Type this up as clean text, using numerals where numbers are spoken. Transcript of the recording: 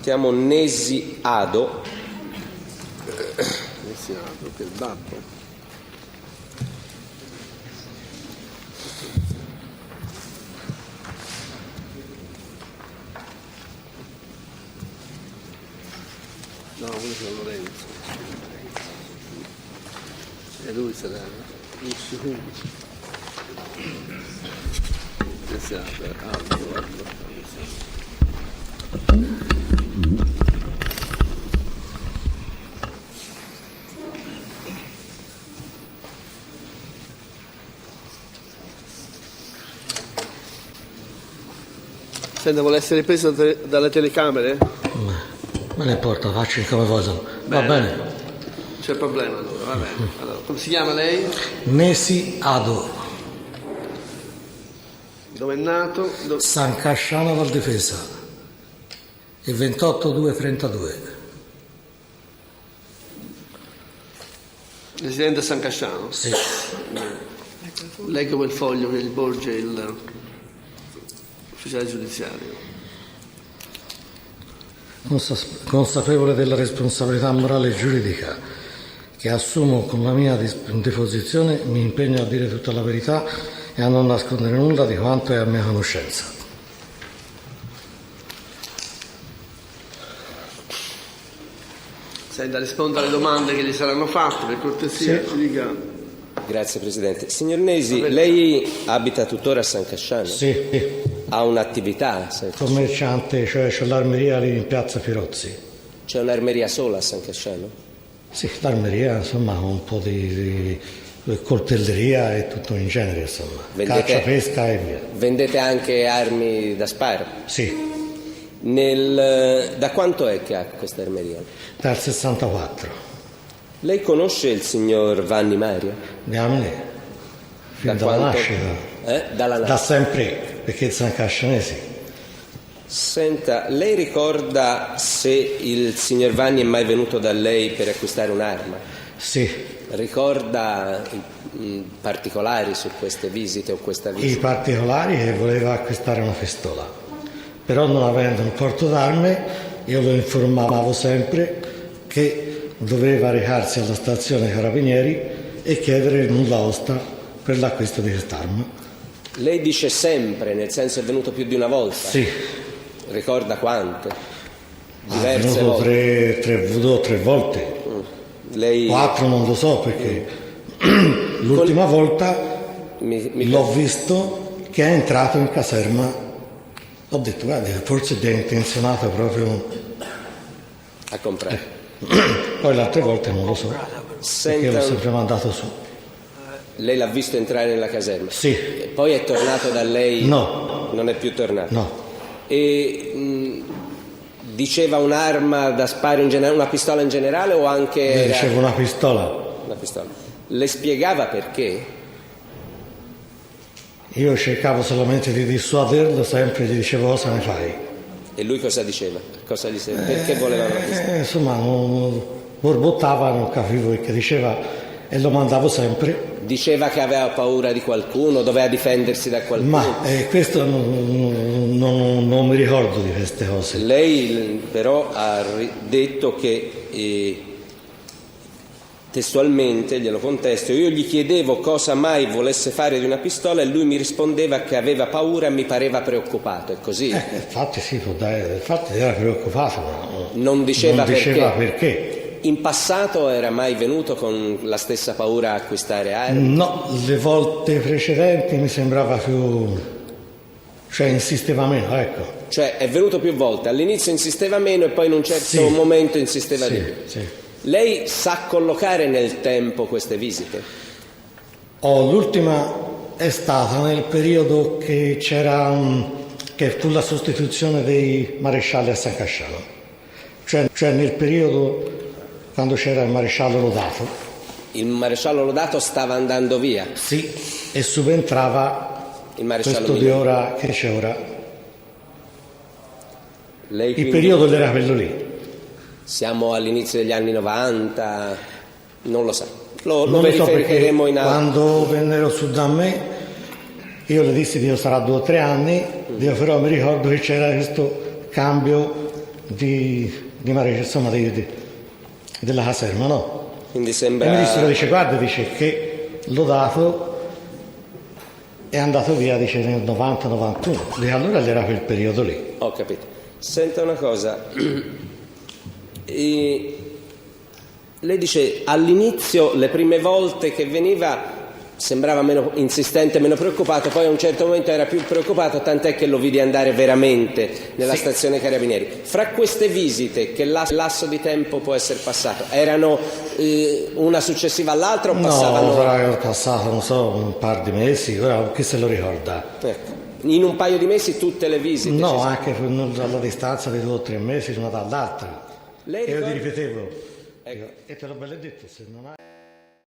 Chiamo Nesi Ado. Nesi Ado, che è il babbo. No, questo è Lorenzo. E lui sarà il sicuro. Nesi Ado, guarda. Senta, vuole essere preso dalle telecamere? Me ne importa, facci come vogliono. Va bene. C'è problema allora, va bene. Allora, come si chiama lei? Nesi Ado, Dove è nato? San Casciano Val Difesa, il 28/2/32. Residente a San Casciano? Sì. Leggo quel foglio che gli porge l'ufficiale giudiziario. Consapevole della responsabilità morale e giuridica che assumo con la mia deposizione, mi impegno a dire tutta la verità e a non nascondere nulla di quanto è a mia conoscenza. Senta, risponda alle domande che gli saranno fatte, per cortesia, Sì. ci dica. Grazie Presidente. Signor Nesi, lei abita tuttora a San Casciano? Sì, Ha un'attività? commerciante, cioè c'è l'armeria lì in piazza Pirozzi. C'è un'armeria sola a San Casciano? Sì, l'armeria, insomma, con un po' di coltelleria e tutto in genere, insomma. Caccia, pesca e via. Vendete anche armi da sparo? Sì, Da quanto è che ha questa armeria? dal 64. Lei conosce il signor Vanni Mario? Diamine, fin Da dalla quanto? nascita. Dalla Da nascita. sempre, perché San Cascianesi. Senta, lei ricorda se il signor Vanni è mai venuto da lei per acquistare un'arma? Sì, Ricorda i particolari su queste visite o questa i visita? particolari che voleva acquistare una pistola. Però non avendo un porto d'arme, io lo informavo sempre che doveva recarsi alla stazione Carabinieri e chiedere il nulla osta per l'acquisto di quest'arma. Lei dice sempre, nel senso è venuto più di una volta? Sì, Ricorda quante? è Diverse venuto volte? tre volte. Lei 4 non lo so perché l'ultima volta l'ho visto che è entrato in caserma. Ho detto, guarda, forse è intenzionato proprio. a comprare. Poi le altre volte non lo so, perché l'ho sempre mandato su. Lei l'ha visto entrare nella caserma? Sì. E poi è tornato da lei? No. Non è più tornato? No. E diceva un'arma da sparo in generale, una pistola in generale o anche... Dicevo una pistola. Una pistola. Le spiegava perché? Io cercavo solamente di dissuaderlo, sempre gli dicevo cosa ne fai. E lui cosa diceva? Perché voleva una pistola? Insomma, borbottava, non capivo che diceva e lo mandavo sempre. Diceva che aveva paura di qualcuno, doveva difendersi da qualcuno. Ma questo non mi ricordo di queste cose. Lei però ha detto che testualmente, glielo contesto, io gli chiedevo cosa mai volesse fare di una pistola e lui mi rispondeva che aveva paura e mi pareva preoccupato, è così? Infatti sì, infatti era preoccupato, ma Non diceva perché. In passato era mai venuto con la stessa paura a acquistare armi? No, le volte precedenti mi sembrava più... cioè insisteva meno, ecco. Cioè è venuto più volte, all'inizio insisteva meno e poi in un certo momento insisteva di più. Sì. Lei sa collocare nel tempo queste visite? L'ultima è stata nel periodo che che fu la sostituzione dei marescialli a San Casciano. Cioè nel periodo quando c'era il maresciallo Lodato. Il maresciallo Lodato stava andando via? Sì, e subentrava Il maresciallo questo di ora che c'è ora. Lei Il quindi... periodo era quello lì. Siamo all'inizio degli anni 90, non lo sa. Lo Non lo so perché verificheremo in aula. quando vennero su da me io le dissi che io sarà 2 o 3 anni, io però mi ricordo che c'era questo cambio di Maria, insomma, della caserma, no? Quindi E sembra... il ministro dice, guarda, dice che Lodato è andato via, dice, nel 90-91, e allora era quel periodo lì. Ho capito. Senta una cosa, lei dice all'inizio, le prime volte che veniva sembrava meno insistente, meno preoccupato, poi a un certo momento era più preoccupato, tant'è che lo vidi andare veramente nella stazione Carabinieri. Fra queste visite, che lasso di tempo può essere passato? Erano una successiva all'altra o passavano? No, sarà passato, non so, un par di mesi, ora chi se lo ricorda? Ecco. In un paio di mesi tutte le visite? No, anche alla distanza di 2 o 3 mesi, una dall'altra. Lei E io ricorda? ti ripetevo, Ecco. e te l'ho bello detto, se non hai...